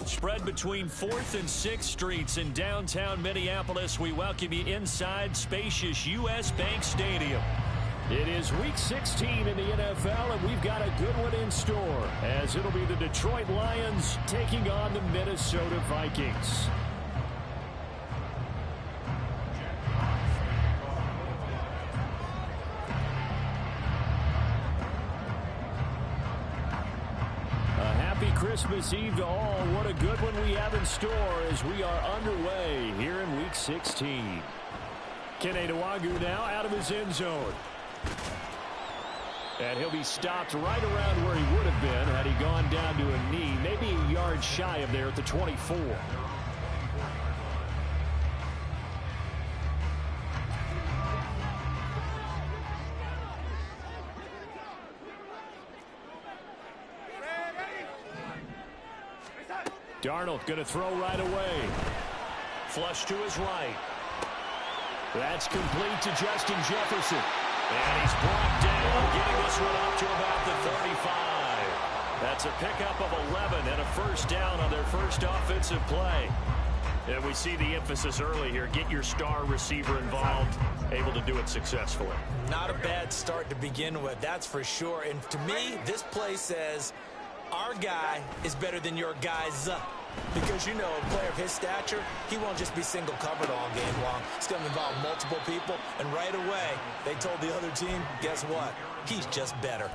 Spread between 4th and 6th Streets in downtown Minneapolis. We welcome you inside spacious U.S. Bank Stadium. It is Week 16 in the NFL, and we've got a good one in store, as it'll be the Detroit Lions taking on the Minnesota Vikings. Christmas Eve to all. What a good one we have in store as we are underway here in Week 16. Kene Nwangwu now out of his end zone. And he'll be stopped right around where he would have been had he gone down to a knee, maybe a yard shy of there at the 24. Darnold going to throw right away. Flush to his right. That's complete to Justin Jefferson. And he's brought down, getting this one up to about the 35. That's a pickup of 11 and a first down on their first offensive play. And we see the emphasis early here. Get your star receiver involved, able to do it successfully. Not a bad start to begin with, that's for sure. And to me, this play says our guy is better than your guy's. Because, you know, a player of his stature, he won't just be single covered all game long. It's going to involve multiple people. And right away, they told the other team, guess what? He's just better.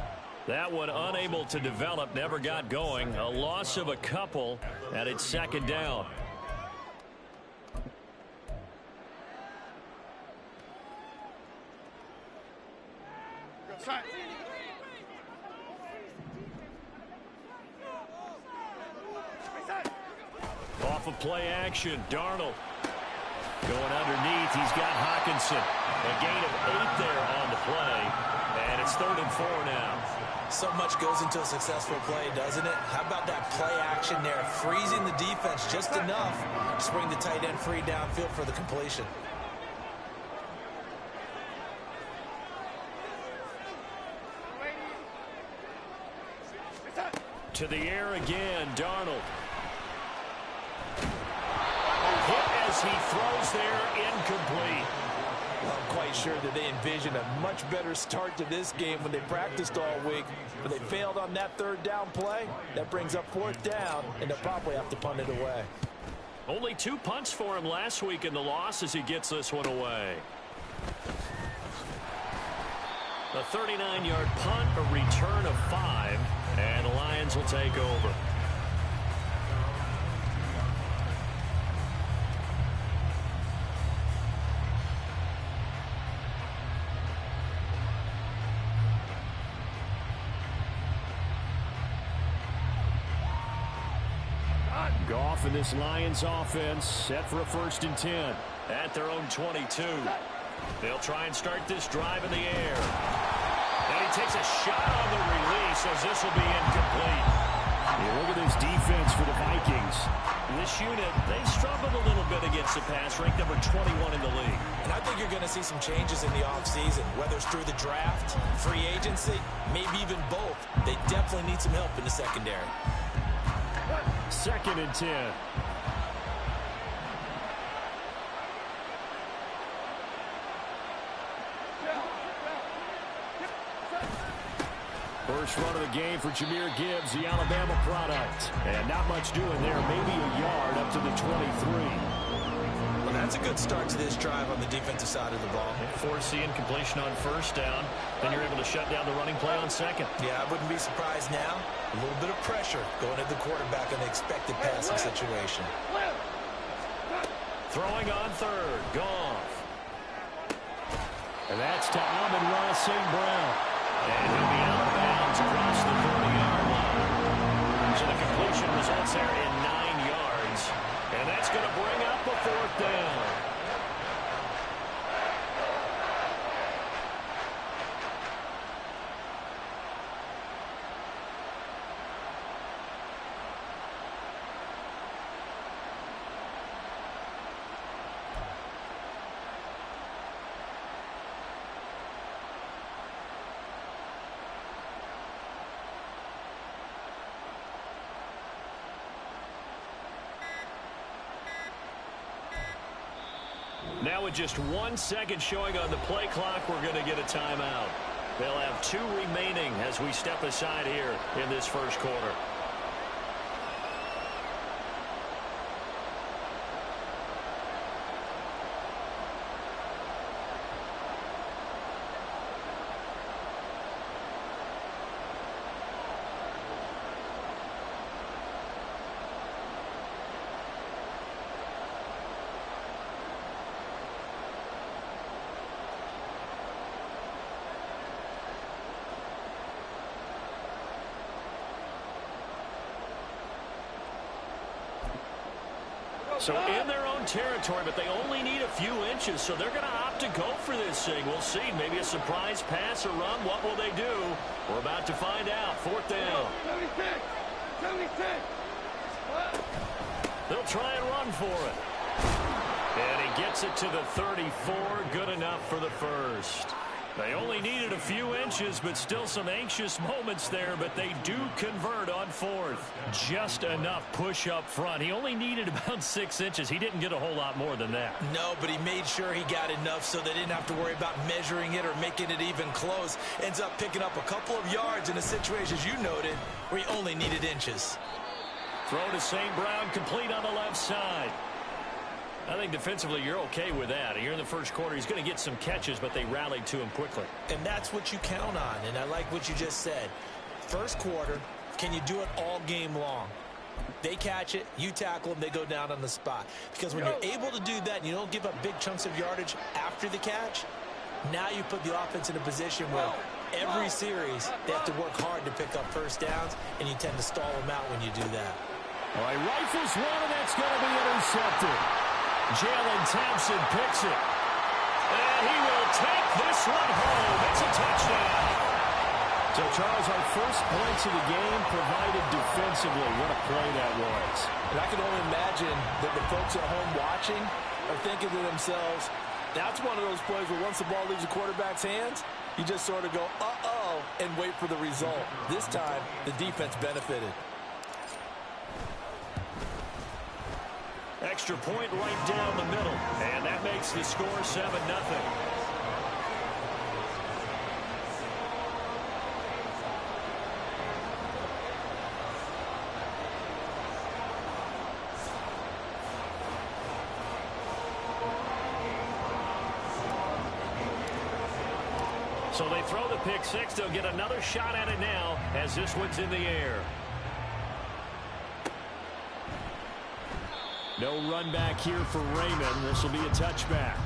That one unable to develop, never got going. A loss of a couple, and it's second down. Off of play action, Darnold going underneath. He's got Hockenson. A gain of 8 there on the play, and it's 3rd and 4 now. So much goes into a successful play, doesn't it? How about that play action there, freezing the defense just enough to bring the tight end free downfield for the completion. To the air again, Darnold. Hit as he throws there, incomplete. Well, I'm quite sure that they envisioned a much better start to this game when they practiced all week. But they failed on that 3rd down play. That brings up 4th down, and they'll probably have to punt it away. Only 2 punts for him last week in the loss as he gets this one away. A 39-yard punt, a return of 5, and the Lions will take over. Goff and this Lions offense set for a 1st and 10 at their own 22. They'll try and start this drive in the air. And he takes a shot on the release as this will be incomplete. Yeah, look at this defense for the Vikings. This unit, they struggled a little bit against the pass, ranked number 21 in the league. And I think you're going to see some changes in the offseason, whether it's through the draft, free agency, maybe even both. They definitely need some help in the secondary. 2nd and 10. First run of the game for Jahmyr Gibbs, the Alabama product. And not much doing there, maybe a yard up to the 23. Well, that's a good start to this drive on the defensive side of the ball. Forcing completion on 1st down. Then you're able to shut down the running play on 2nd. Yeah, I wouldn't be surprised now. A little bit of pressure going at the quarterback in the expected passing situation. Throwing on 3rd, Goff. And that's to Amon-Ra St. Brown. And he'll be out of bounds across the 30-yard line. So the completion results there in 9 yards. And that's going to bring up a 4th down. Now with just 1 second showing on the play clock, we're going to get a timeout. They'll have 2 remaining as we step aside here in this 1st quarter. So in their own territory, but they only need a few inches, so they're going to opt to go for this thing. We'll see. Maybe a surprise pass or run. What will they do? We're about to find out. 4th down. 76. They'll try and run for it. And he gets it to the 34. Good enough for the 1st. They only needed a few inches, but still some anxious moments there, but they do convert on 4th. Just enough push up front. He only needed about 6 inches. He didn't get a whole lot more than that. No, but he made sure he got enough so they didn't have to worry about measuring it or making it even close. Ends up picking up a couple of yards in a situation, as you noted, where he only needed inches. Throw to St. Brown, complete on the left side. I think defensively you're okay with that. Here in the 1st quarter, he's going to get some catches, but they rallied to him quickly. And that's what you count on, and I like what you just said. 1st quarter, can you do it all game long? They catch it, you tackle them, they go down on the spot. Because when you're able to do that and you don't give up big chunks of yardage after the catch, now you put the offense in a position where every series they have to work hard to pick up 1st downs, and you tend to stall them out when you do that. All right, rifles one, and that's going to be intercepted. Jalen Thompson picks it. And he will take this one home. It's a touchdown. So, Charles, our first points of the game provided defensively. What a play that was. And I can only imagine that the folks at home watching are thinking to themselves, that's one of those plays where once the ball leaves the quarterback's hands, you just sort of go, uh-oh, and wait for the result. This time, the defense benefited. Extra point right down the middle. And that makes the score 7-0. So they throw the pick six. They'll get another shot at it now as this one's in the air. No run back here for Raymond. This will be a touchback.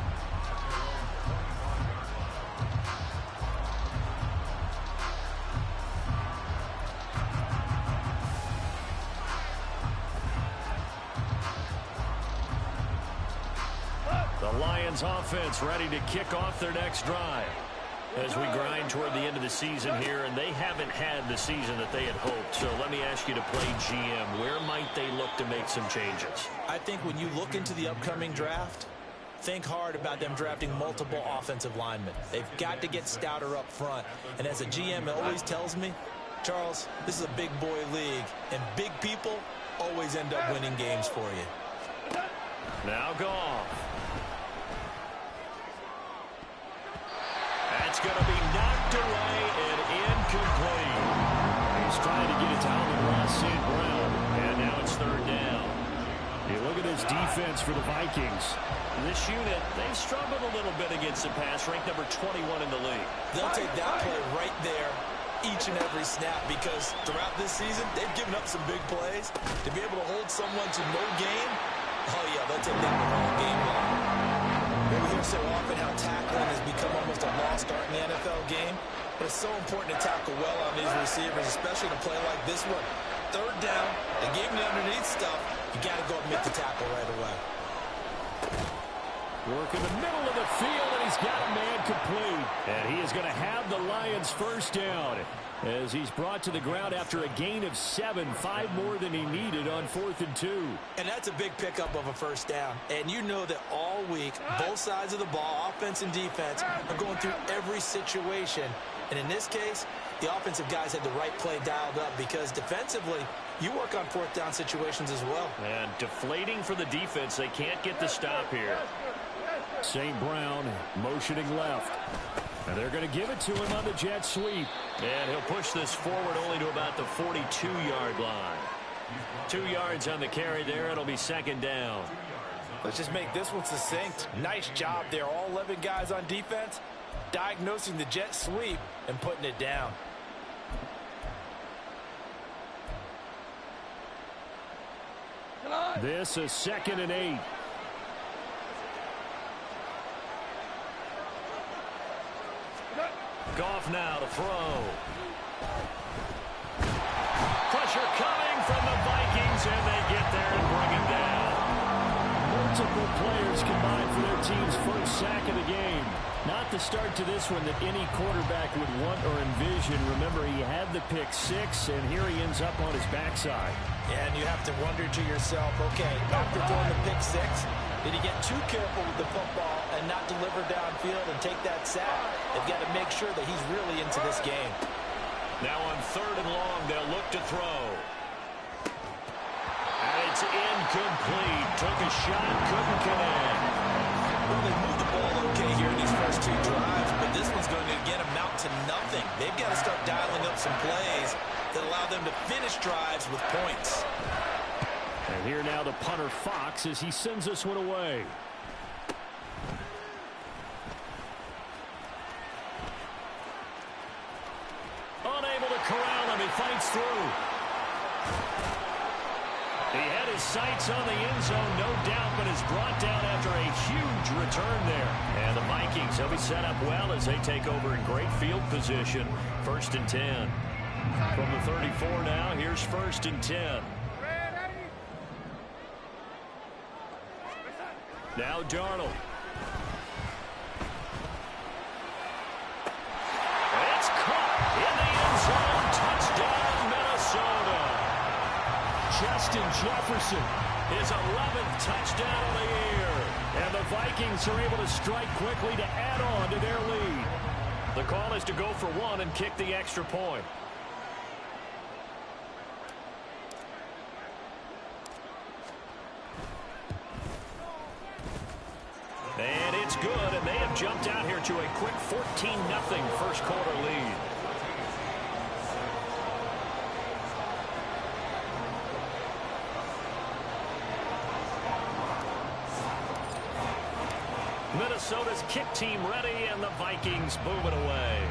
Lions offense ready to kick off their next drive. As we grind toward the end of the season here, and they haven't had the season that they had hoped. So let me ask you to play GM. Where might they look to make some changes? I think when you look into the upcoming draft, think hard about them drafting multiple offensive linemen. They've got to get stouter up front. And as a GM always tells me, Charles, this is a big boy league, and big people always end up winning games for you. Now Goff. That's going to be knocked away and incomplete. He's trying to get it to Amon-Ra St. Brown, and now it's third down. You look at this defense for the Vikings. This unit, they've struggled a little bit against the pass, ranked number 21 in the league. They'll take that play right there each and every snap, because throughout this season, they've given up some big plays. To be able to hold someone to no gain, oh yeah, they'll take that one all game long. We hear so often how tackling has become almost a lost art in the NFL game, but it's so important to tackle well on these receivers, especially in a play like this one. Third down, they gave him the underneath stuff. You got to go and make the tackle right away. Work in the middle of the field, and he's got a man complete. And he is going to have the Lions first down as he's brought to the ground after a gain of 7, 5 more than he needed on 4th and 2. And that's a big pickup of a first down. And you know that all week, both sides of the ball, offense and defense, are going through every situation. And in this case, the offensive guys had the right play dialed up, because defensively, you work on 4th down situations as well. And deflating for the defense. They can't get the stop here. St. Brown motioning left. And they're going to give it to him on the jet sweep. And he'll push this forward only to about the 42-yard line. 2 yards on the carry there. It'll be second down. Let's just make this one succinct. Nice job there. All 11 guys on defense diagnosing the jet sweep and putting it down. This is 2nd and 8. Goff now to throw. Pressure coming from the Vikings, and they get there and bring him down. Multiple players combined for their team's first sack of the game. Not the start to this one that any quarterback would want or envision. Remember, he had the pick 6, and here he ends up on his backside. And you have to wonder to yourself, okay, after throwing the pick 6, did he get too careful with the football and not deliver downfield and take that sack? They've got to make sure that he's really into this game. Now on 3rd and long, they'll look to throw. And it's incomplete. Took a shot, couldn't connect. Well, they moved the ball okay here in these first 2 drives, but this one's going to, again, amount to nothing. They've got to start dialing up some plays that allow them to finish drives with points. And here now the punter Fox as he sends this one away. Unable to corral him. He fights through. He had his sights on the end zone, no doubt, but is brought down after a huge return there. And the Vikings, they'll be set up well as they take over in great field position. 1st and 10. From the 34 now, here's 1st and 10. Now Darnold. It's caught in the end zone. Touchdown, Minnesota. Justin Jefferson. His 11th touchdown of the year. And the Vikings are able to strike quickly to add on to their lead. The call is to go for 1 and kick the extra point. And it's good, and they have jumped out here to a quick 14-0 first quarter lead. Minnesota's kick team ready, and the Vikings boom it away.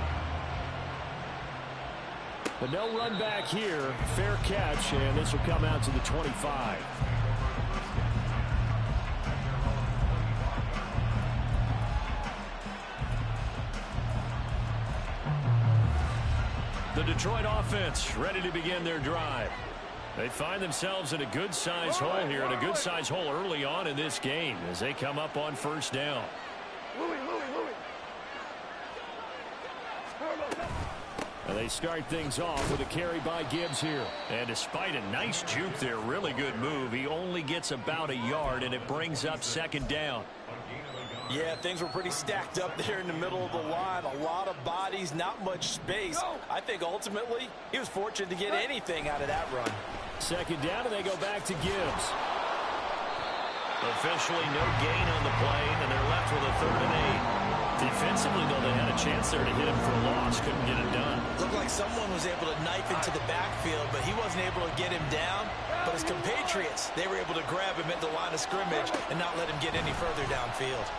But no run back here. Fair catch, and this will come out to the 25. The Detroit offense ready to begin their drive. They find themselves in a good-sized hole here, and a good-sized hole early on in this game as they come up on 1st down. They start things off with a carry by Gibbs here. And despite a nice juke there, really good move, he only gets about a yard, and it brings up second down. Yeah, things were pretty stacked up there in the middle of the line. A lot of bodies, not much space. I think ultimately he was fortunate to get anything out of that run. Second down, and they go back to Gibbs. Officially no gain on the play, and they're left with a 3rd and 8. Defensively, though, they had a chance there to hit him for a loss. Couldn't get it done. Looked like someone was able to knife into the backfield, but he wasn't able to get him down. But his compatriots, they were able to grab him at the line of scrimmage and not let him get any further downfield.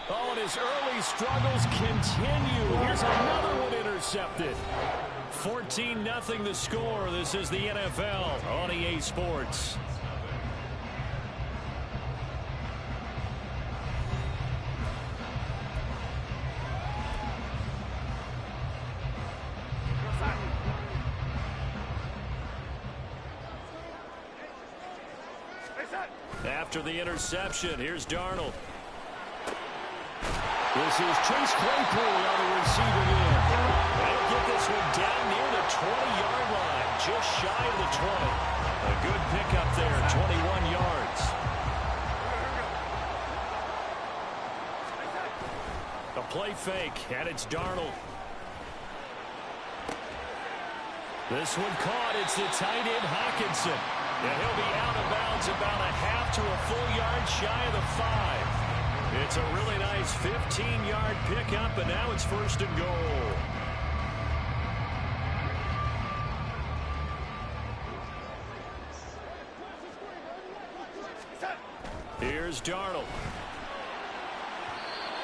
Oh, and his early struggles continue. Here's another one intercepted. 14-0 the score. This is the NFL on EA Sports. After the interception, here's Darnold. This is Chase Claypool on the receiving end. They'll get this one down near the 20-yard line, just shy of the 20. A good pickup there, 21 yards. A play fake, and it's Darnold. This one caught. It's the tight end, Hockenson. And he'll be out of bounds about a half to a full yard shy of the 5. It's a really nice 15-yard pickup, and now it's 1st and goal. Here's Darnold.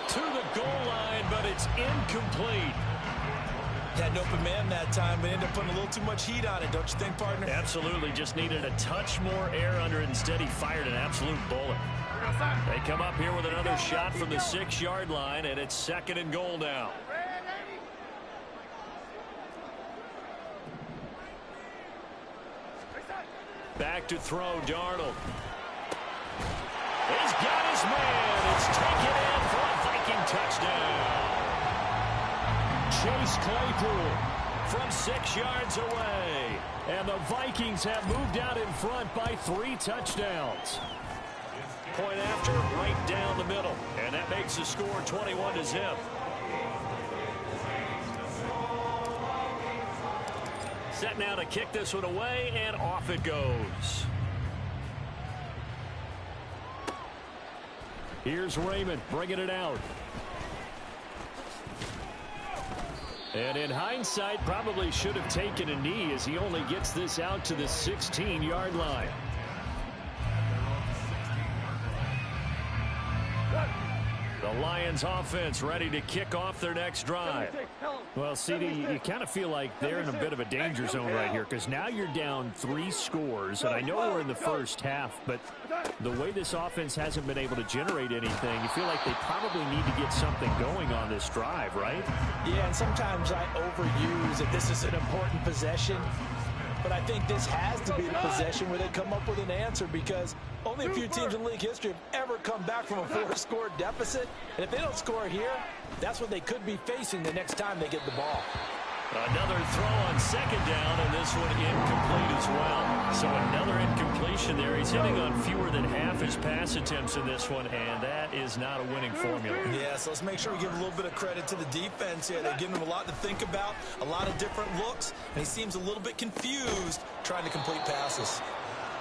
To the goal line, but it's incomplete. Had an open man that time, but ended up putting a little too much heat on it, don't you think, partner? Absolutely. Just needed a touch more air under it. Instead, he fired an absolute bullet. They come up here with another shot from the 6-yard line, and it's 2nd and goal now. Back to throw, Darnold. He's got his man. It's taken in for a Viking touchdown. Chase Claypool from 6 yards away. And the Vikings have moved out in front by 3 touchdowns. Point after, right down the middle. And that makes the score 21-0. Set now to kick this one away, and off it goes. Here's Raymond bringing it out. And in hindsight, probably should have taken a knee as he only gets this out to the 16-yard line. The Lions offense ready to kick off their next drive. Well, CD, you kind of feel like they're in a bit of a danger zone right here because now you're down 3 scores, and I know we're in the first half, but the way this offense hasn't been able to generate anything, you feel like they probably need to get something going on this drive, right? Yeah, and sometimes I overuse that this is an important possession. But I think this has to be the possession where they come up with an answer because only a few teams in league history have ever come back from a 4-score deficit. And if they don't score here, that's what they could be facing the next time they get the ball. Another throw on 2nd down, and this one incomplete as well. So another incompletion there. He's hitting on fewer than half his pass attempts in this one, and that is not a winning formula. Yeah, so let's make sure we give a little bit of credit to the defense here. They're giving him a lot to think about, a lot of different looks, and he seems a little bit confused trying to complete passes.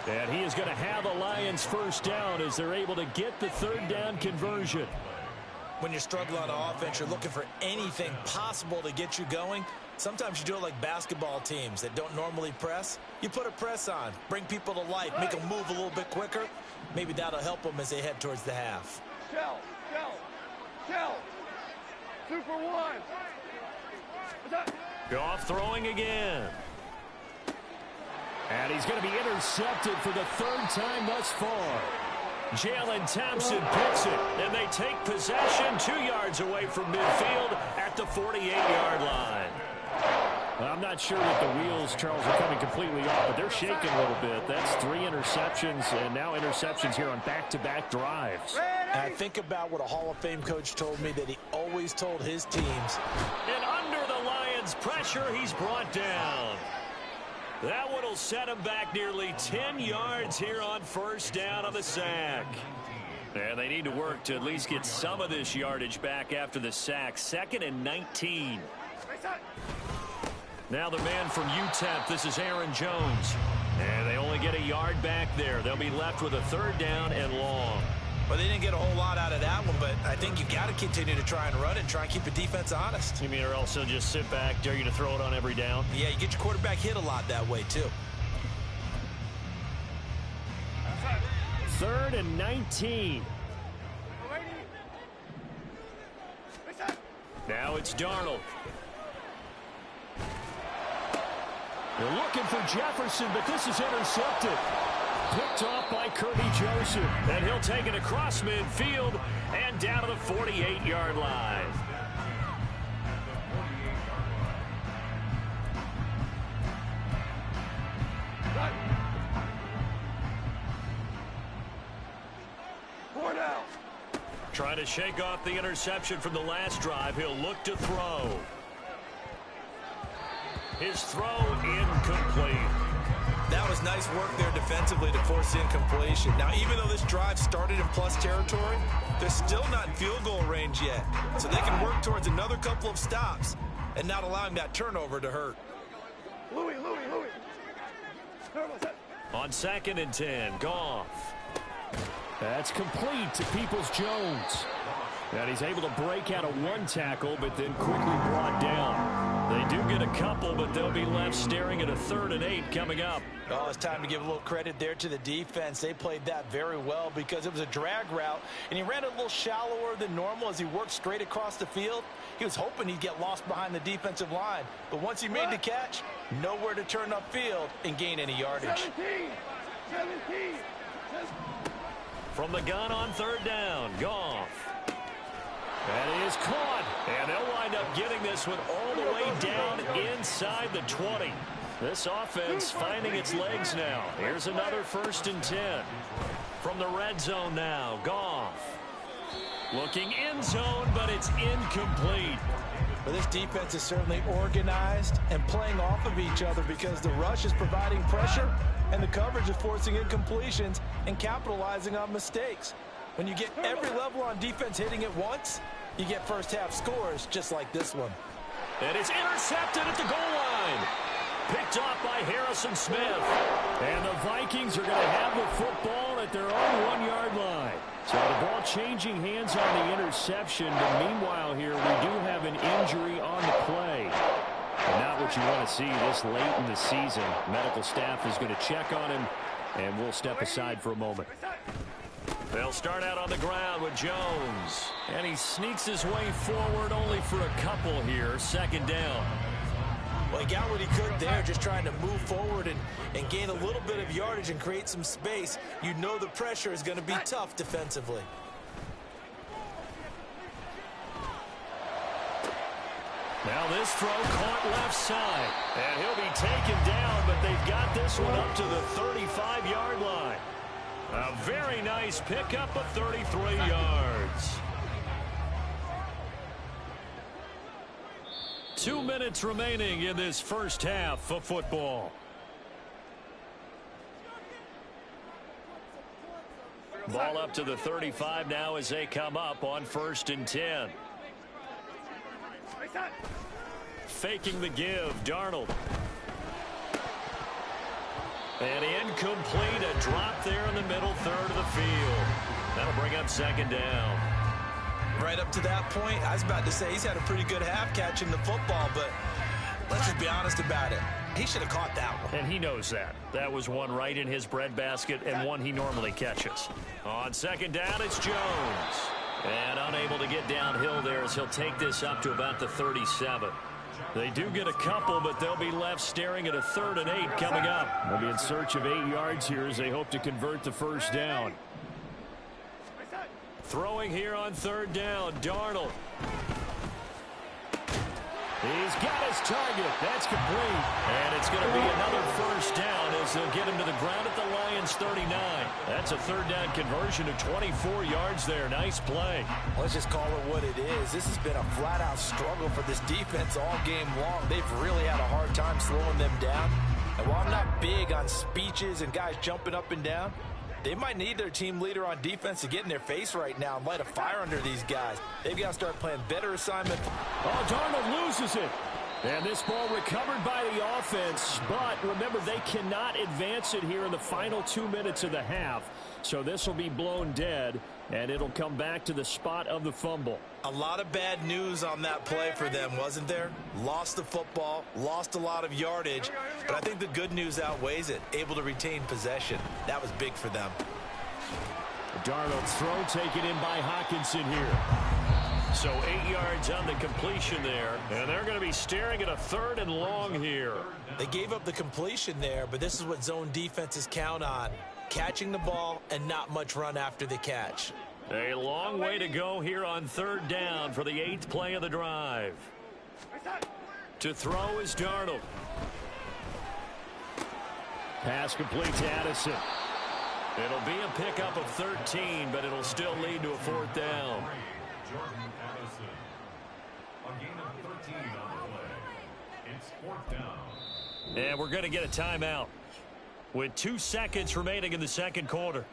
And he is going to have a Lions 1st down as they're able to get the 3rd down conversion. When you're struggling on offense, you're looking for anything possible to get you going. Sometimes you do it like basketball teams that don't normally press. You put a press on, bring people to life, make them move a little bit quicker. Maybe that'll help them as they head towards the half. Shell. 2 for 1. Goff throwing again. And he's going to be intercepted for the 3rd time thus far. Jalen Thompson picks it, and they take possession 2 yards away from midfield at the 48-yard line. I'm not sure that the wheels, Charles, are coming completely off, but they're shaking a little bit. That's 3 interceptions, and now interceptions here on back-to-back drives. Ready! And I think about what a Hall of Fame coach told me, that he always told his teams. And under the Lions' pressure, he's brought down. That one will set him back nearly 10 yards here on first down on the sack. And they need to work to at least get some of this yardage back after the sack. 2nd and 19. Now the man from UTEP, this is Aaron Jones. And they only get a yard back there. They'll be left with a 3rd down and long. Well, they didn't get a whole lot out of that one, but I think you got to continue to try and run it and try and keep the defense honest. You mean, or also just sit back, dare you to throw it on every down? Yeah, you get your quarterback hit a lot that way, too. 3rd and 19. Now it's Darnold. They're looking for Jefferson, but this is intercepted. Picked off by Kirby Joseph. And he'll take it across midfield and down to the 48-yard line. Trying to shake off the interception from the last drive. He'll look to throw. His throw incomplete. That was nice work there defensively to force the incompletion. Now, even though this drive started in plus territory, they're still not in field goal range yet. So they can work towards another couple of stops and not allowing that turnover to hurt. Louis. On 2nd and 10, Goff. That's complete to Peoples-Jones. And he's able to break out of one tackle, but then quickly brought down. They do get a couple, but they'll be left staring at a 3rd and 8 coming up. Oh, it's time to give a little credit there to the defense. They played that very well because it was a drag route, and he ran it a little shallower than normal as he worked straight across the field. He was hoping he'd get lost behind the defensive line, but once he made the catch, nowhere to turn upfield and gain any yardage. 17. From the gun on 3rd down, Goff. And he is caught. And they'll wind up getting this one all the way down inside the 20. This offense finding its legs now. Here's another 1st and 10. From the red zone now, Goff. Looking in zone, but it's incomplete. But this defense is certainly organized and playing off of each other because the rush is providing pressure and the coverage is forcing incompletions and capitalizing on mistakes. When you get every level on defense hitting it once, you get first half scores just like this one. And it's intercepted at the goal line. Picked off by Harrison Smith. And the Vikings are going to have the football at their own 1-yard line. So the ball changing hands on the interception. But meanwhile here, we do have an injury on the play. And not what you want to see this late in the season. Medical staff is going to check on him, and we'll step aside for a moment. They'll start out on the ground with Jones. And he sneaks his way forward only for a couple here. 2nd down. Well, he got what he could there, just trying to move forward and gain a little bit of yardage and create some space. You know the pressure is going to be tough defensively. Now this throw caught left side. And he'll be taken down, but they've got this one up to the 35-yard line. A very nice pickup of 33 yards. 2 minutes remaining in this first half of football. Ball up to the 35 now as they come up on 1st and 10. Faking the give, Darnold. And incomplete, a drop there in the middle 3rd of the field. That'll bring up 2nd down. Right up to that point, I was about to say he's had a pretty good half catching the football, but let's just be honest about it. He should have caught that one. And he knows that. That was one right in his breadbasket and one he normally catches. On 2nd down, it's Jones. And unable to get downhill there as he'll take this up to about the 37. They do get a couple, but they'll be left staring at a 3rd and 8 coming up. They'll be in search of 8 yards here as they hope to convert the 1st down. Throwing here on 3rd down, Darnold. He's got his target. That's complete. And it's going to be another first down as they'll get him to the ground at the Lions 39. That's a third down conversion of 24 yards there. Nice play. Let's just call it what it is. This has been a flat-out struggle for this defense all game long. They've really had a hard time slowing them down. And while I'm not big on speeches and guys jumping up and down, they might need their team leader on defense to get in their face right now and light a fire under these guys. They've got to start playing better assignment. Oh, Darnold loses it. And this ball recovered by the offense. But remember, they cannot advance it here in the final 2 minutes of the half. So this will be blown dead, and it'll come back to the spot of the fumble. A lot of bad news on that play for them, wasn't there? Lost the football, lost a lot of yardage, but I think the good news outweighs it. Able to retain possession. That was big for them. Darnold's throw taken in by Hockenson here. So 8 yards on the completion there, and they're going to be staring at a 3rd and long here. They gave up the completion there, but this is what zone defenses count on. Catching the ball and not much run after the catch. A long way to go here on 3rd down for the 8th play of the drive. To throw is Darnold. Pass complete to Addison. It'll be a pickup of 13, but it'll still lead to a 4th down. Jordan Addison. A gain of 13 on the play. It's 4th down. And we're going to get a timeout with 2 seconds remaining in the second quarter.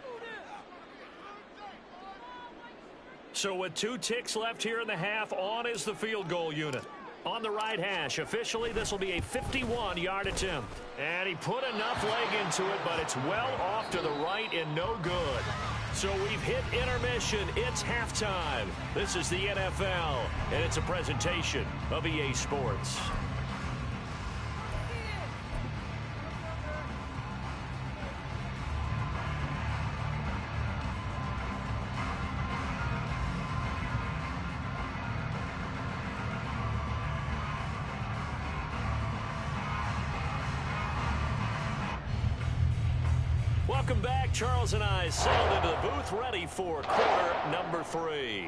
So with 2 ticks left here in the half, on is the field goal unit. On the right hash, officially this will be a 51-yard attempt. And he put enough leg into it, but it's well off to the right and no good. So we've hit intermission. It's halftime. This is the NFL, and it's a presentation of EA Sports. Welcome back. Charles and I settled into the booth, ready for quarter number 3.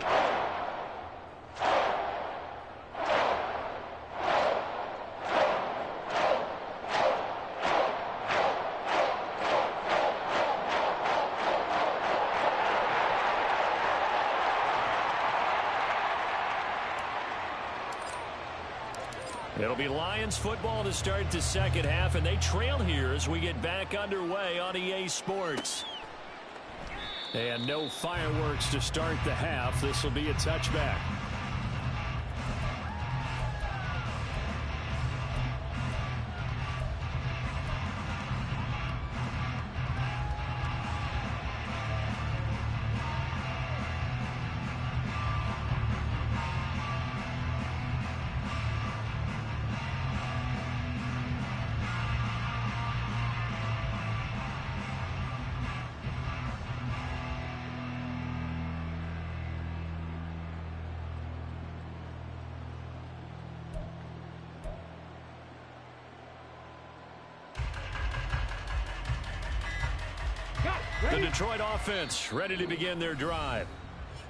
It'll be Lions football to start the second half, and they trail here as we get back underway on EA Sports. And no fireworks to start the half. This will be a touchback. The Detroit offense ready to begin their drive.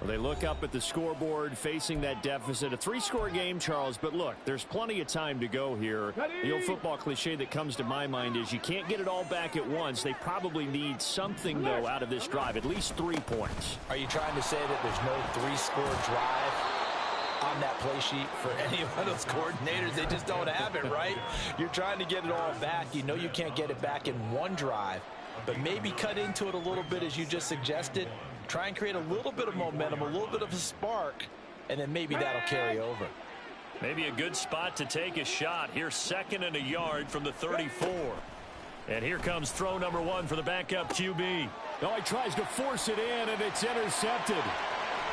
Well, they look up at the scoreboard facing that deficit. A 3-score game, Charles, but look, there's plenty of time to go here. The old football cliche that comes to my mind is you can't get it all back at once. They probably need something, though, out of this drive, at least 3 points. Are you trying to say that there's no 3-score drive on that play sheet for any of those coordinators? They just don't have it, right? You're trying to get it all back. You know you can't get it back in one drive, but maybe cut into it a little bit as you just suggested. Try and create a little bit of momentum, a little bit of a spark, and then maybe that'll carry over. Maybe a good spot to take a shot. Here's 2nd and a yard from the 34. And here comes throw number 1 for the backup QB. Oh, he tries to force it in, and it's intercepted.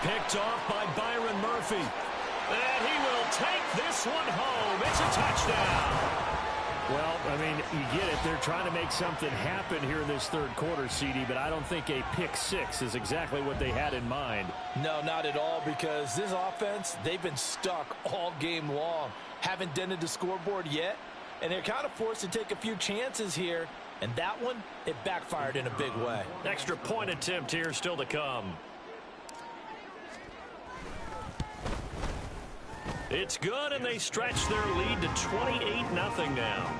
Picked off by Byron Murphy. And he will take this one home. It's a touchdown. Well, I mean, you get it. They're trying to make something happen here in this third quarter, CD, but I don't think a pick 6 is exactly what they had in mind. No, not at all, because this offense, they've been stuck all game long. Haven't dented the scoreboard yet, and they're kind of forced to take a few chances here. And that one, it backfired in a big way. Extra point attempt here still to come. It's good, and they stretch their lead to 28-0 now.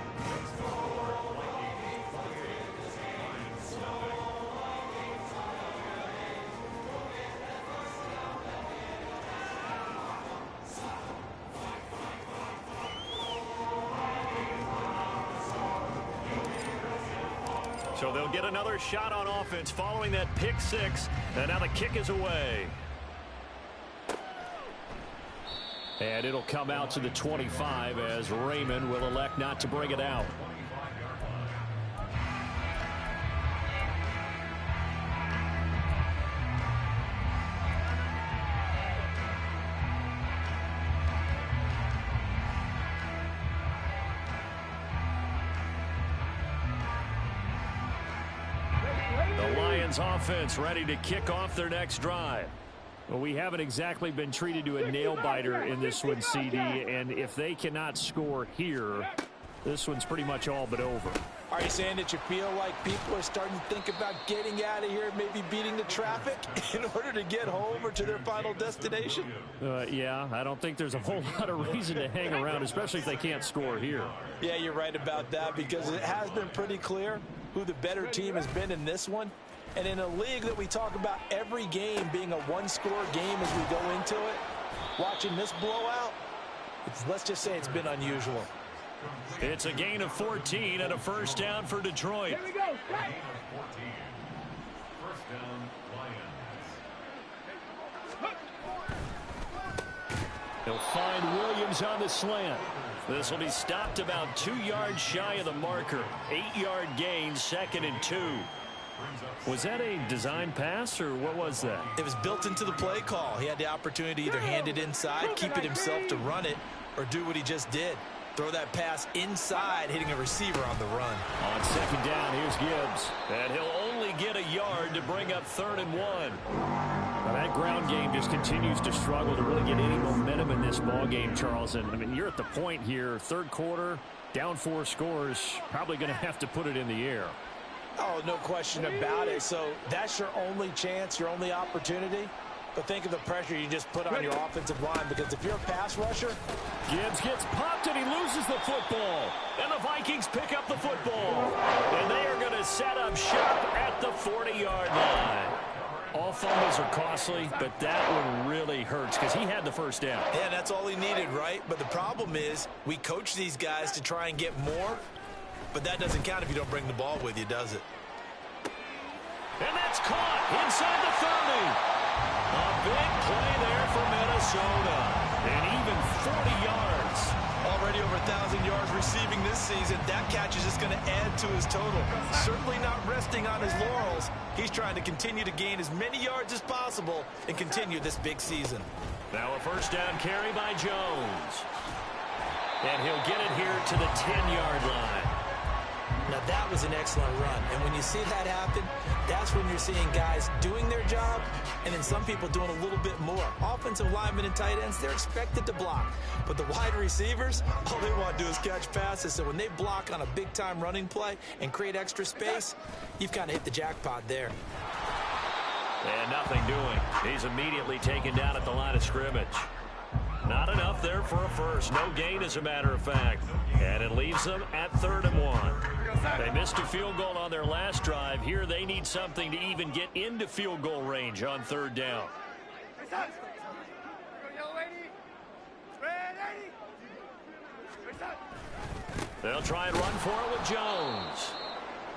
So they'll get another shot on offense following that pick six, and now the kick is away. And it'll come out to the 25 as Raymond will elect not to bring it out. Offense ready to kick off their next drive. Well, we haven't exactly been treated to a nail-biter in this one, CD, and if they cannot score here, this one's pretty much all but over. Are you saying that you feel like people are starting to think about getting out of here, maybe beating the traffic in order to get home or to their final destination? Yeah, I don't think there's a whole lot of reason to hang around, especially if they can't score here. Yeah, you're right about that, because it has been pretty clear who the better team has been in this one. And in a league that we talk about every game being a one-score game as we go into it, watching this blowout, let's just say it's been unusual. It's a gain of 14 and a first down for Detroit. Here we go. Gain of 14. First down, Lions. He'll find Williams on the slant. This will be stopped about 2 yards shy of the marker. 8-yard gain, 2nd and 2. Was that a design pass, or what was that? It was built into the play call. He had the opportunity to either hand it inside, keep it himself to run it, or do what he just did. Throw that pass inside, hitting a receiver on the run. On 2nd down, here's Gibbs. And he'll only get a yard to bring up 3rd and 1. Now that ground game just continues to struggle to really get any momentum in this ball game, Charles. And I mean, you're at the point here, 3rd quarter, down 4 scores, probably going to have to put it in the air. Oh, no question about it. So that's your only chance, your only opportunity. But think of the pressure you just put on your offensive line, because if you're a pass rusher. Gibbs gets popped and he loses the football. And the Vikings pick up the football. And they are going to set up shop at the 40-yard line. All fumbles are costly, but that one really hurts because he had the first down. Yeah, that's all he needed, right? But the problem is we coach these guys to try and get more. But that doesn't count if you don't bring the ball with you, does it? And that's caught inside the 30. A big play there for Minnesota. And even 40 yards. Already over 1,000 yards receiving this season. That catch is just going to add to his total. Certainly not resting on his laurels. He's trying to continue to gain as many yards as possible and continue this big season. Now a first down carry by Jones. And he'll get it here to the 10-yard line. Now, that was an excellent run. And when you see that happen, that's when you're seeing guys doing their job and then some people doing a little bit more. Offensive linemen and tight ends, they're expected to block. But the wide receivers, all they want to do is catch passes. So when they block on a big-time running play and create extra space, you've kind of hit the jackpot there. And nothing doing. He's immediately taken down at the line of scrimmage. Not enough there for a first. No gain, as a matter of fact. And it leaves them at 3rd and 1. They missed a field goal on their last drive. Here they need something to even get into field goal range on 3rd down. They'll try and run for it with Jones.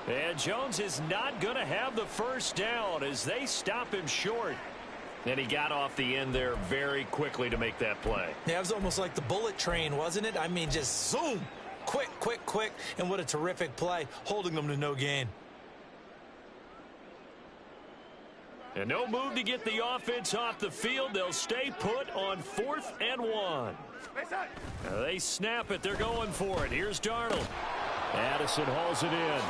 And Jones is not going to have the first down as they stop him short. And he got off the end there very quickly to make that play. Yeah, it was almost like the bullet train, wasn't it? I mean, just zoom. Quick, quick, quick. And what a terrific play, holding them to no gain. And no move to get the offense off the field. They'll stay put on 4th and 1. They snap it. They're going for it. Here's Darnold. Addison hauls it in.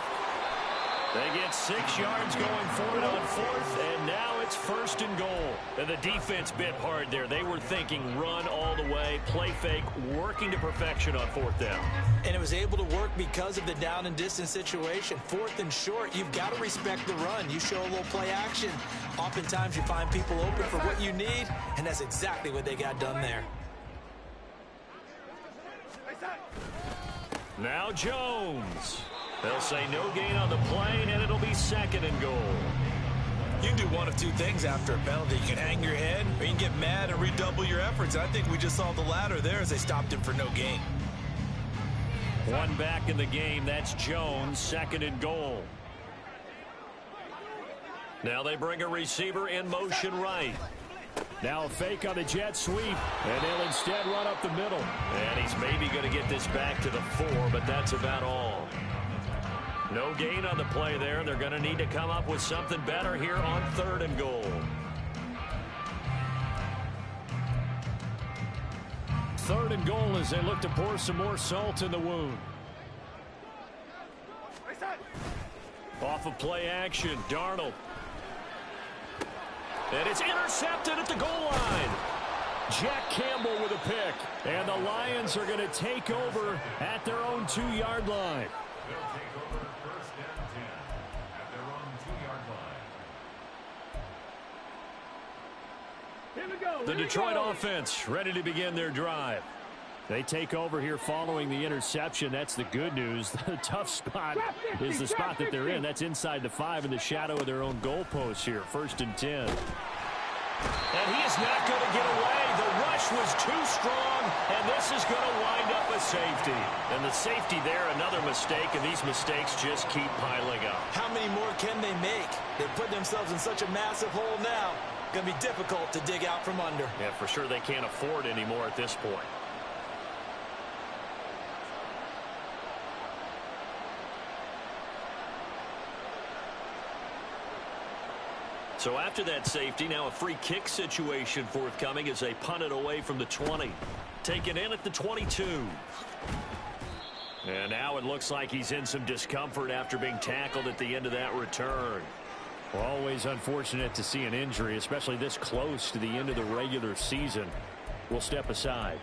They get 6 yards going for it on 4th, and now it's 1st and goal. And the defense bit hard there. They were thinking run all the way, play fake, working to perfection on 4th down. And it was able to work because of the down and distance situation. 4th and short, you've got to respect the run. You show a little play action. Oftentimes you find people open for what you need, and that's exactly what they got done there. Now Jones. They'll say no gain on the play, and it'll be 2nd and goal. You can do one of two things after a penalty. You can hang your head, or you can get mad and redouble your efforts. I think we just saw the latter there as they stopped him for no gain. One back in the game. That's Jones, 2nd and goal. Now they bring a receiver in motion right. Now a fake on the jet sweep, and they'll instead run up the middle. And he's maybe going to get this back to the 4, but that's about all. No gain on the play there. They're going to need to come up with something better here on 3rd and goal. 3rd and goal as they look to pour some more salt in the wound. Off of play action, Darnold. And it's intercepted at the goal line. Jack Campbell with a pick. And the Lions are going to take over at their own 2-yard line. They'll take over 1st and 10 at their own 2-yard line. Here we go. The Detroit offense ready to begin their drive. They take over here following the interception. That's the good news. The tough spot is the spot that they're in. That's inside the 5 in the shadow of their own goalpost here. 1st and 10. And he is not going to get away. The rush was too strong, and this is going to wind up a safety. And the safety there, another mistake, and these mistakes just keep piling up. How many more can they make? They've put themselves in such a massive hole now. Going to be difficult to dig out from under. Yeah, for sure they can't afford any more at this point. So after that safety, now a free kick situation forthcoming as they punt it away from the 20. Taken in at the 22. And now it looks like he's in some discomfort after being tackled at the end of that return. Well, always unfortunate to see an injury, especially this close to the end of the regular season. We'll step aside.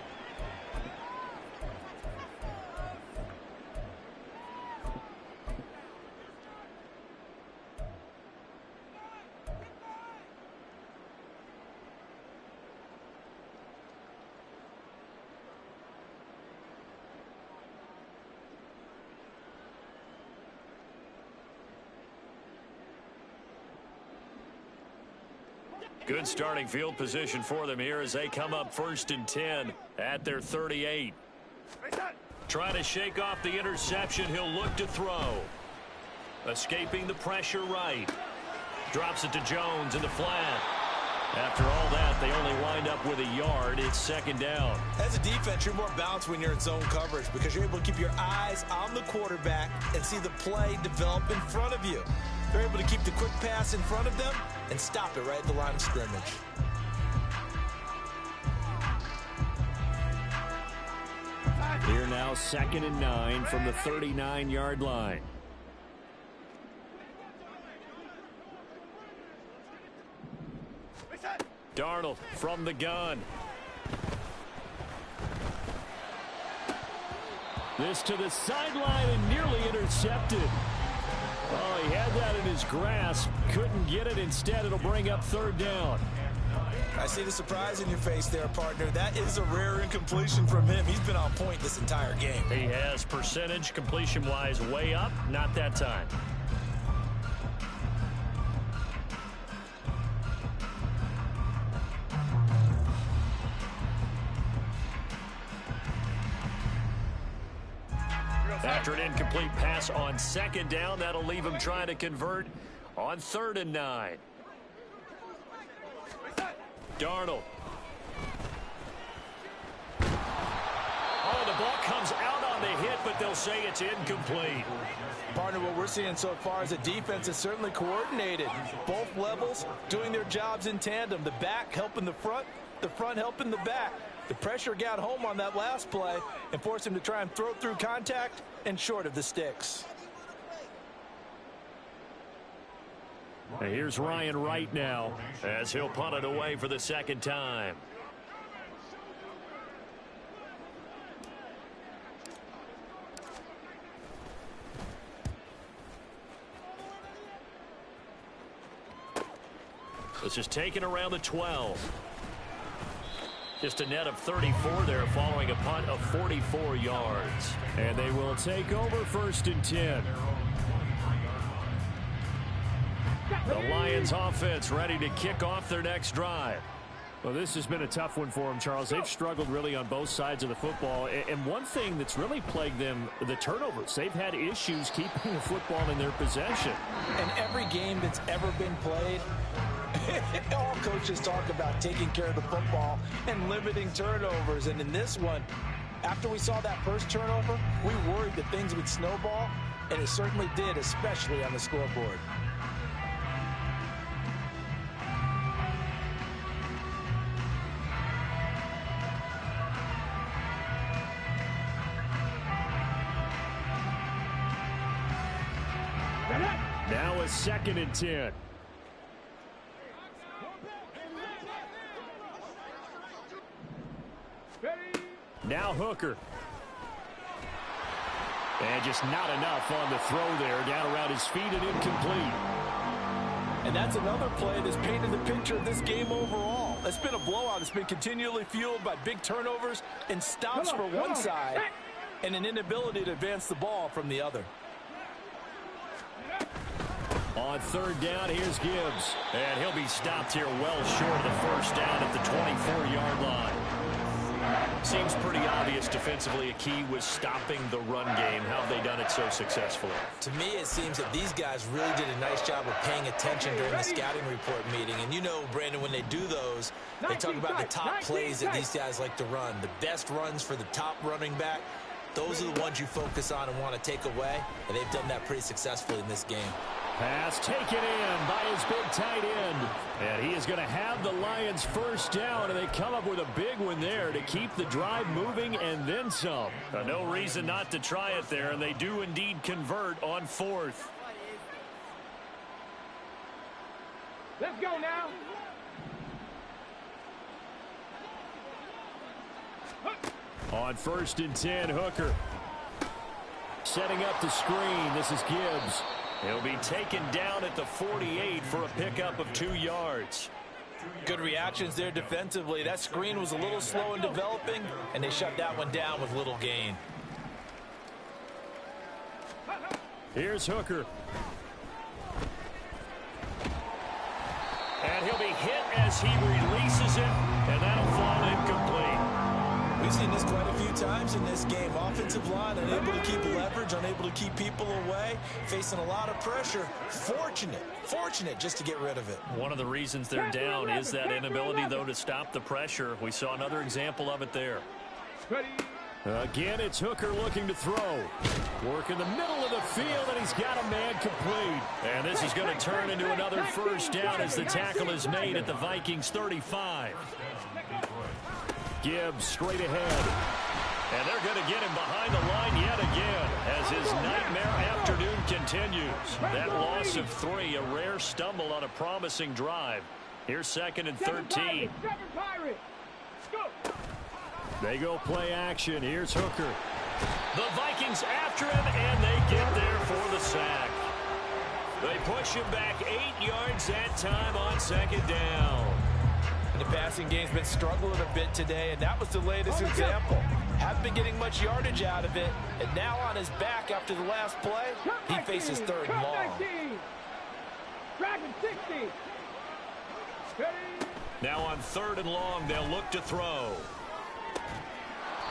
Good starting field position for them here as they come up 1st and 10 at their 38. Trying to shake off the interception. He'll look to throw. Escaping the pressure right. Drops it to Jones in the flat. After all that, they only wind up with a yard. It's 2nd down. As a defense, you're more balanced when you're in zone coverage because you're able to keep your eyes on the quarterback and see the play develop in front of you. They're able to keep the quick pass in front of them and stop it right at the line of scrimmage. Here now, 2nd and 9 from the 39-yard line. Darnold from the gun. This to the sideline and nearly intercepted. Oh, he had that in his grasp. Couldn't get it. Instead, it'll bring up 3rd down. I see the surprise in your face there, partner. That is a rare incompletion from him. He's been on point this entire game. He has percentage completion-wise way up. Not that time. After an incomplete pass on 2nd down, that'll leave him trying to convert on 3rd and 9. Darnold. Oh, the ball comes out on the hit, but they'll say it's incomplete. Partner, what we're seeing so far is a defense is certainly coordinated. Both levels doing their jobs in tandem. The back helping the front helping the back. The pressure got home on that last play and forced him to try and throw through contact and short of the sticks. Now here's Ryan Wright now as he'll punt it away for the 2nd time. This is taken around the 12. Just a net of 34 there following a punt of 44 yards. And they will take over 1st and 10. The Lions offense ready to kick off their next drive. Well, this has been a tough one for them, Charles. They've struggled really on both sides of the football. And one thing that's really plagued them, the turnovers. They've had issues keeping the football in their possession. And every game that's ever been played, all coaches talk about taking care of the football and limiting turnovers. And in this one, after we saw that first turnover, we worried that things would snowball, and it certainly did, especially on the scoreboard. Now a 2nd and 10. Now Hooker. And just not enough on the throw there. Down around his feet and incomplete. And that's another play that's painted the picture of this game overall. It's been a blowout. It's been continually fueled by big turnovers and stops for one side and an inability to advance the ball from the other. On 3rd down, here's Gibbs. And he'll be stopped here well short of the 1st down at the 24-yard line. Seems pretty obvious defensively a key was stopping the run game. How have they done it so successfully? To me, it seems that these guys really did a nice job of paying attention during the scouting report meeting. And you know, Brandon, when they do those, they talk about the top plays that these guys like to run. The best runs for the top running back. Those are the ones you focus on and want to take away. And they've done that pretty successfully in this game. Pass taken in by his big tight end. And he is going to have the Lions 1st down, and they come up with a big one there to keep the drive moving and then some. No reason not to try it there, and they do indeed convert on 4th. Let's go now. On 1st and 10, Hooker. Setting up the screen. This is Gibbs. He'll be taken down at the 48 for a pickup of 2 yards. Good reactions there defensively. That screen was a little slow in developing, and they shut that one down with little gain. Here's Hooker. And he'll be hit as he releases it, and that'll fall incomplete. We've seen this quite a few times in this game. Offensive line unable to keep leverage, unable to keep people away, facing a lot of pressure. Fortunate just to get rid of it. One of the reasons they're down is that inability, though, to stop the pressure. We saw another example of it there. Again, it's Hooker looking to throw. Work in the middle of the field, and he's got a man complete. And this is going to turn into another 1st down as the tackle is made at the Vikings 35. Gibbs straight ahead. And they're going to get him behind the line yet again as his nightmare afternoon continues. That loss of 3, a rare stumble on a promising drive. Here's 2nd and 13. They go play action. Here's Hooker. The Vikings after him, and they get there for the sack. They push him back 8 yards that time on 2nd down. The passing game's been struggling a bit today, and that was the latest example. Haven't been getting much yardage out of it, and now on his back after the last play, he faces 3rd and long. Now on 3rd and long, they'll look to throw.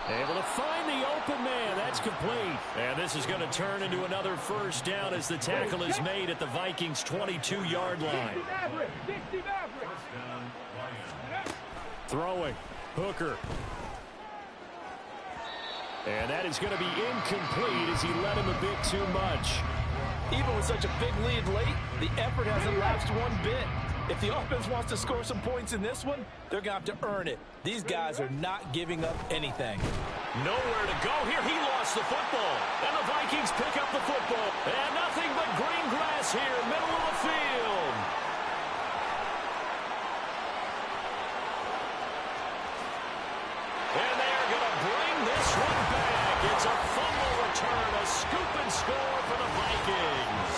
Able to find the open man. That's complete. And this is going to turn into another 1st down as the tackle is made at the Vikings' 22-yard line. Throwing. Hooker. And that is going to be incomplete as he led him a bit too much. Even with such a big lead late, the effort hasn't lapsed one bit. If the offense wants to score some points in this one, they're going to have to earn it. These guys are not giving up anything. Nowhere to go here. He lost the football. And the Vikings pick up the football. And nothing but green grass here, middle of the field. And they are going to bring this one back. It's a fumble return, a scoop and score for the Vikings.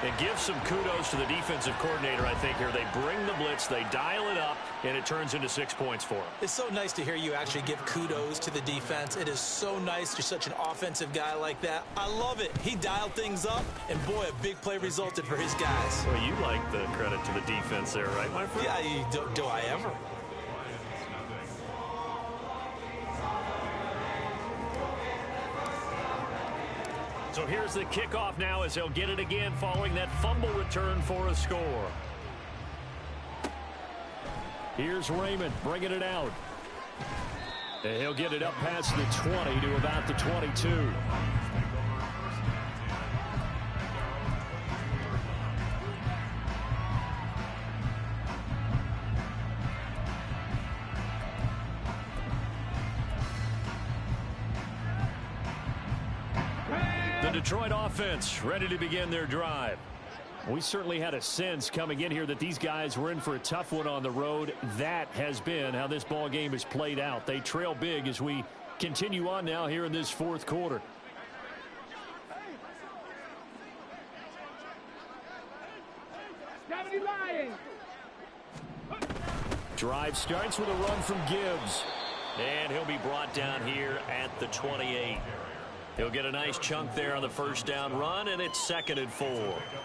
And give some kudos to the defensive coordinator, I think, here. They bring the blitz, they dial it up, and it turns into 6 points for them. It's so nice to hear you actually give kudos to the defense. It is so nice. You're such an offensive guy like that. I love it. He dialed things up, and boy, a big play resulted for his guys. Well, you like the credit to the defense there, right, my friend? Yeah, do I ever? So here's the kickoff now as they'll get it again following that fumble return for a score. Here's Raymond bringing it out. And he'll get it up past the 20 to about the 22. Detroit offense ready to begin their drive. We certainly had a sense coming in here that these guys were in for a tough one on the road. That has been how this ball game has played out. They trail big as we continue on now here in this fourth quarter. Drive starts with a run from Gibbs. And he'll be brought down here at the 28. He'll get a nice chunk there on the first down run, and it's 2nd and 4.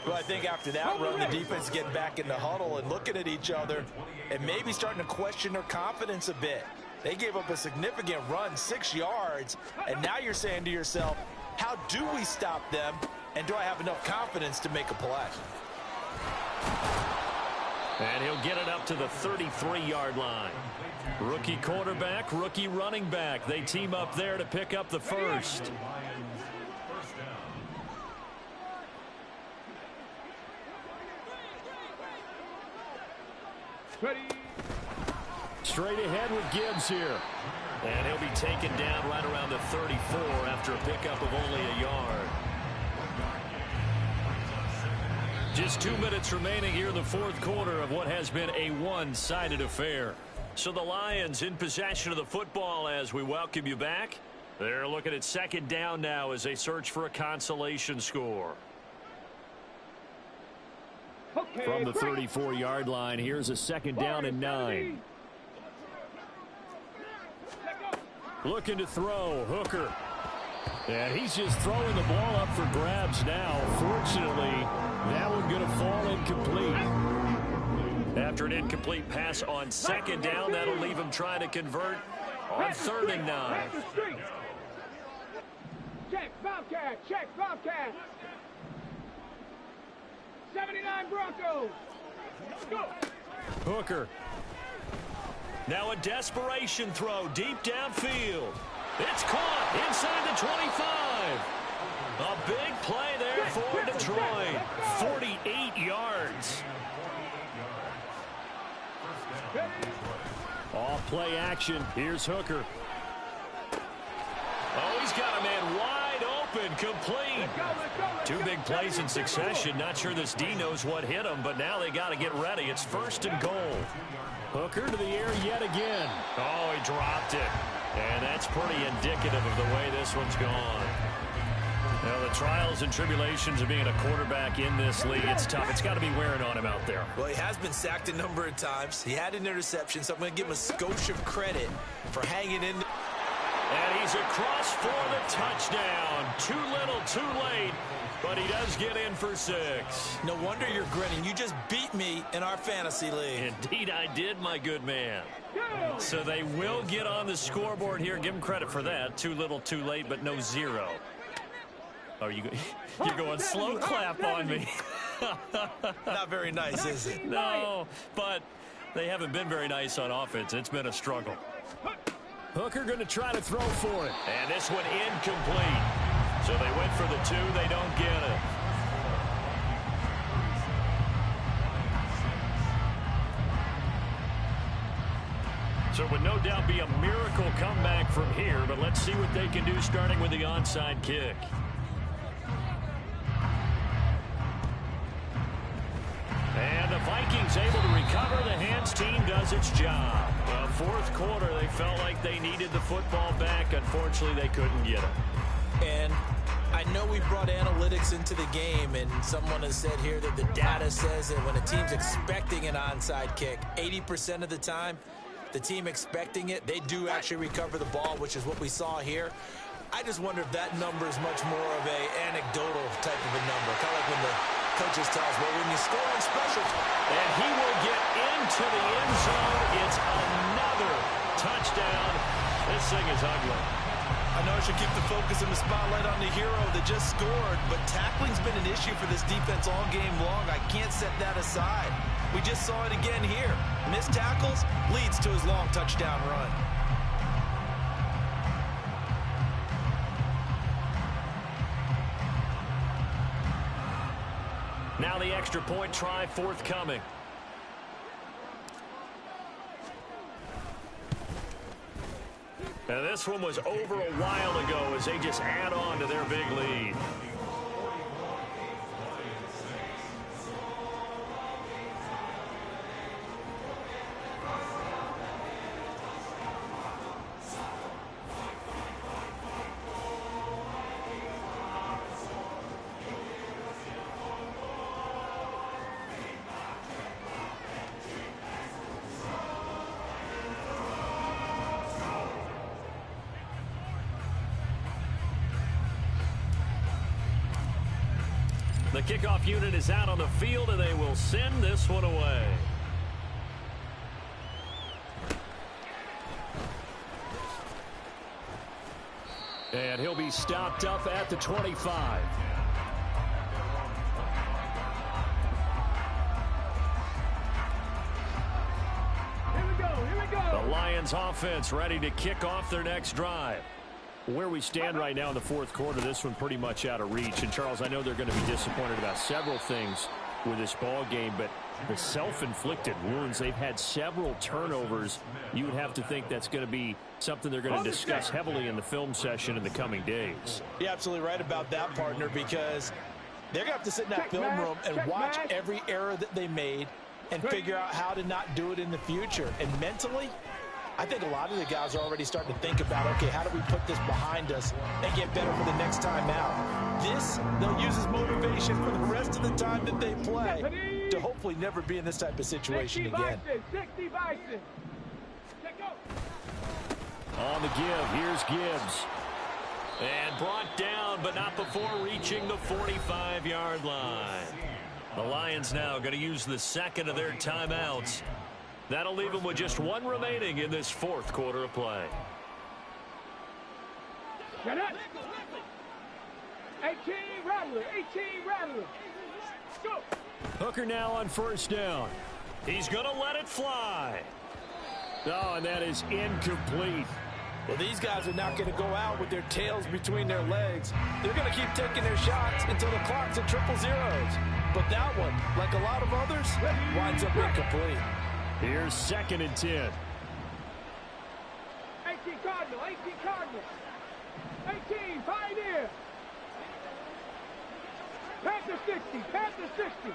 Well, I think after that run, the defense getting back in the huddle and looking at each other and maybe starting to question their confidence a bit. They gave up a significant run, 6 yards, and now you're saying to yourself, how do we stop them, and do I have enough confidence to make a play? And he'll get it up to the 33-yard line. Rookie quarterback, rookie running back. They team up there to pick up the first. Straight ahead with Gibbs here. And he'll be taken down right around the 34 after a pickup of only a yard. Just 2 minutes remaining here in the fourth quarter of what has been a one-sided affair. So the Lions in possession of the football as we welcome you back. They're looking at 2nd down now as they search for a consolation score. From the 34-yard line, here's a 2nd down and 9. Looking to throw, Hooker. And he's just throwing the ball up for grabs now. Fortunately, that one going to fall incomplete. After an incomplete pass on 2nd down, that'll leave him trying to convert on 3rd and 9. Check, Bobcat, check, Bobcat. 79 Broncos. Go. Hooker. Now a desperation throw deep downfield. It's caught inside the 25. A big play there for Detroit. 48 yards. Off play action. Here's Hooker. Oh, he's got a man wide open, complete. 2 big plays in succession. Not sure this D knows what hit him, but now they got to get ready. It's 1st and goal. Hooker to the air yet again. Oh, he dropped it. And that's pretty indicative of the way this one's gone. Now, the trials and tribulations of being a quarterback in this league, it's tough. It's got to be wearing on him out there. Well, he has been sacked a number of times. He had an interception, so I'm going to give him a skosh of credit for hanging in. And he's across for the touchdown. Too little, too late, but he does get in for 6. No wonder you're grinning. You just beat me in our fantasy league. Indeed, I did, my good man. So they will get on the scoreboard here. Give him credit for that. Too little, too late, but no 0. Oh, you're going slow clap on me. Not very nice, is it? No, but they haven't been very nice on offense. It's been a struggle. Hooker going to try to throw for it. And this one incomplete. So they went for the 2. They don't get it. So it would no doubt be a miracle comeback from here, but let's see what they can do starting with the onside kick. And the Vikings able to recover. The hands team does its job. Well, fourth quarter, they felt like they needed the football back. Unfortunately, they couldn't get it. And I know we brought analytics into the game, and someone has said here that the data says that when a team's expecting an onside kick, 80% of the time, the team expecting it, they do actually recover the ball, which is what we saw here. I just wonder if that number is much more of a anecdotal type of a number, kind of like when the coaches tell us, well, when you score on special. And he will get into the end zone. It's another touchdown. This thing is ugly. I know I should keep the focus and the spotlight on the hero that just scored, but tackling's been an issue for this defense all game long. I can't set that aside. We just saw it again here. Missed tackles leads to his long touchdown run. Now the extra point try forthcoming. And this one was over a while ago as they just add on to their big lead. The kickoff unit is out on the field, and they will send this one away. And he'll be stopped up at the 25. Here we go. The Lions offense ready to kick off their next drive. Where we stand right now in the fourth quarter, this one pretty much out of reach. And, Charles, I know they're going to be disappointed about several things with this ball game, but the self-inflicted wounds, they've had several turnovers. You would have to think that's going to be something they're going to discuss heavily in the film session in the coming days. You're absolutely right about that, partner, because they're going to have to sit in that film room and watch every error that they made and figure out how to not do it in the future. And mentally, I think a lot of the guys are already starting to think about, okay, how do we put this behind us and get better for the next time out? This, they'll use as motivation for the rest of the time that they play to hopefully never be in this type of situation again. 60 Bison. On the give, here's Gibbs. And brought down, but not before reaching the 45-yard line. The Lions now going to use the second of their timeouts. That'll leave them with just one remaining in this fourth quarter of play. Get it. 18 Rattler. 18 Rattler. Go. Hooker now on first down. He's going to let it fly. Oh, and that is incomplete. Well, these guys are not going to go out with their tails between their legs. They're going to keep taking their shots until the clock's at triple zeros. But that one, like a lot of others, winds up incomplete. Here's 2nd and 10. 18 Cardinal. 18 Cardinal. 18 Pioneer. Panther 60. Panther 60.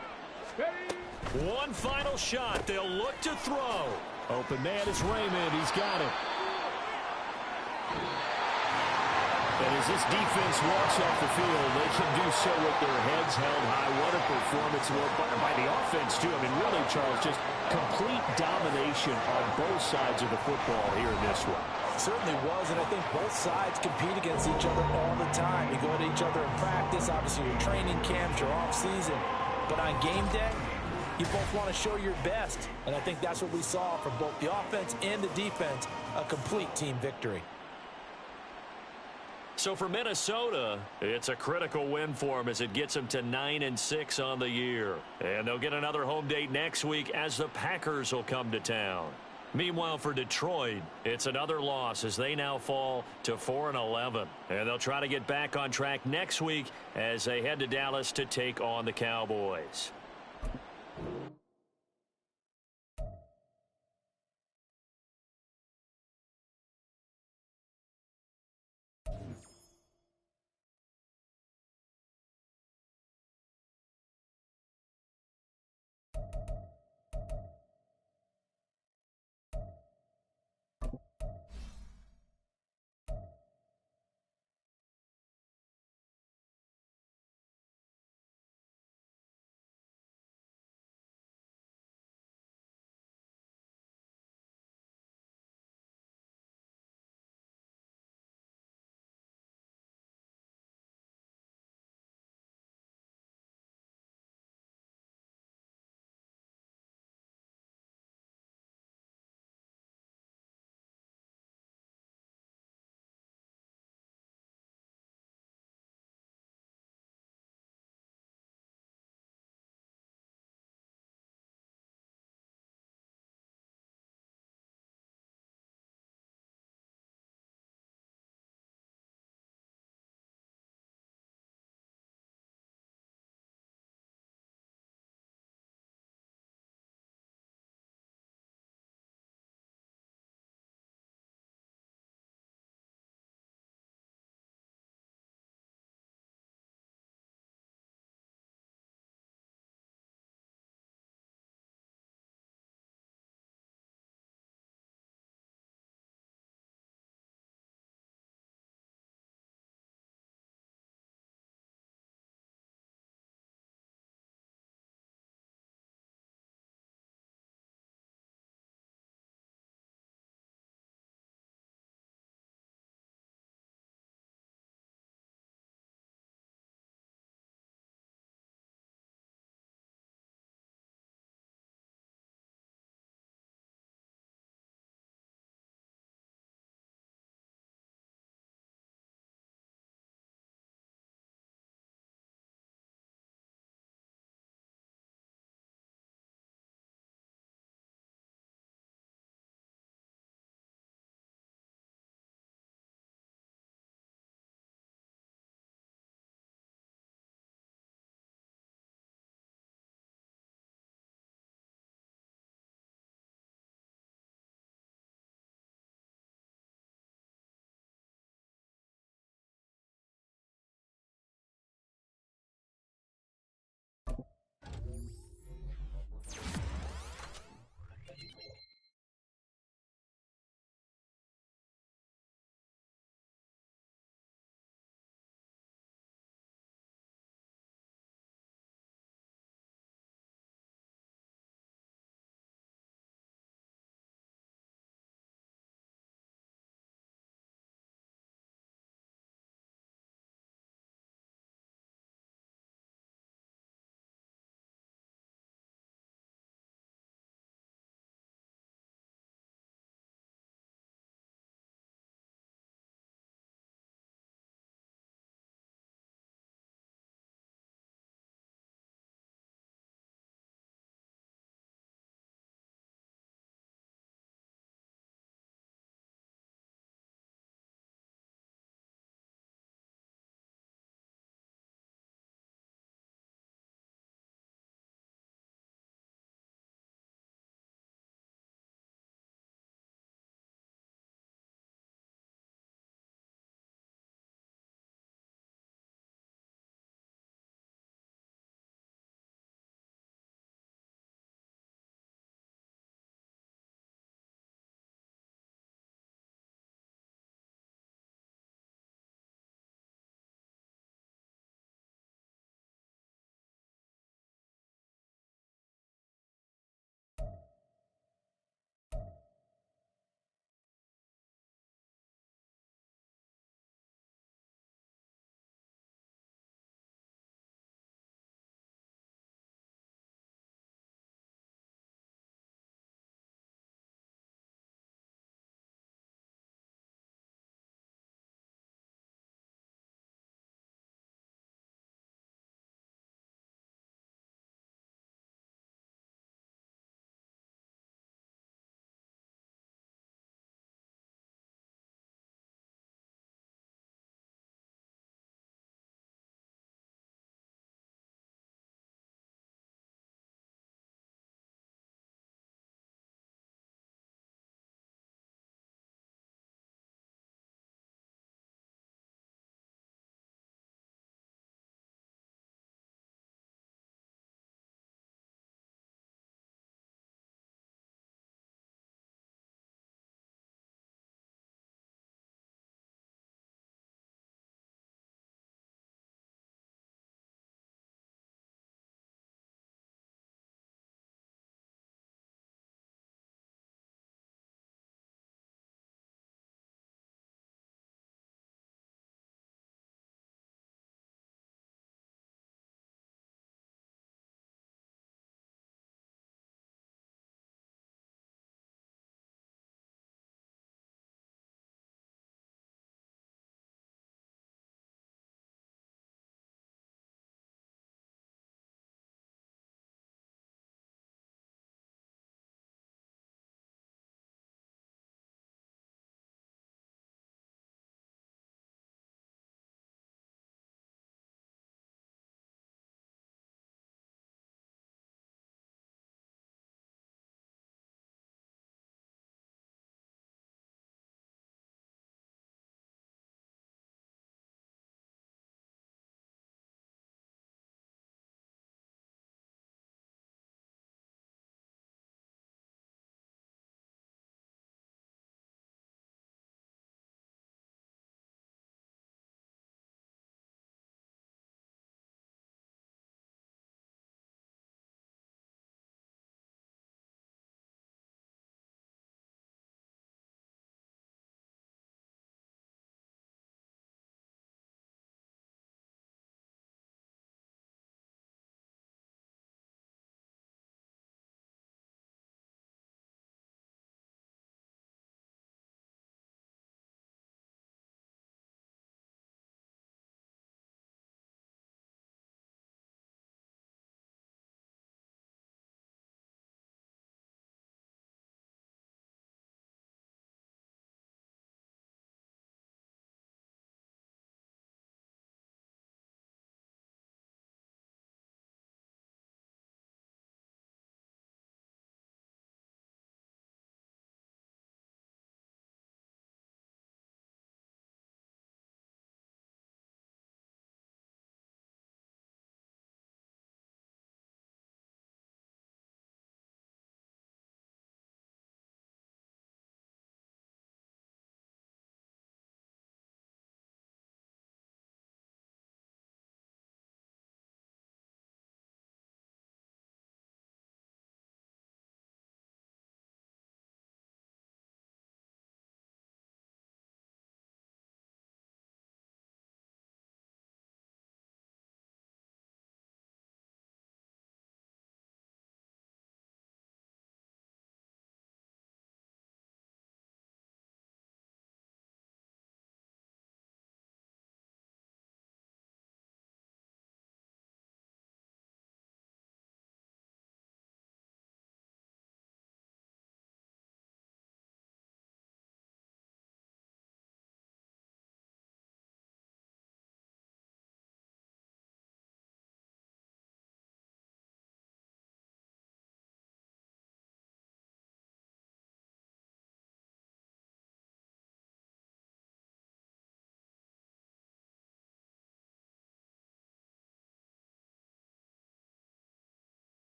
Ready. One final shot. They'll look to throw. Open man is Raymond. He's got it. And as this defense walks off the field, they can do so with their heads held high. What a performance by the offense, too. I mean, really, Charles, just complete domination on both sides of the football here in this one. Certainly was, and I think both sides compete against each other all the time. You go to each other in practice, obviously your training camps, your off-season. But on game day, you both want to show your best. And I think that's what we saw from both the offense and the defense, a complete team victory. So for Minnesota, it's a critical win for them as it gets them to 9-6 on the year. And they'll get another home date next week as the Packers will come to town. Meanwhile, for Detroit, it's another loss as they now fall to 4-11. And they'll try to get back on track next week as they head to Dallas to take on the Cowboys.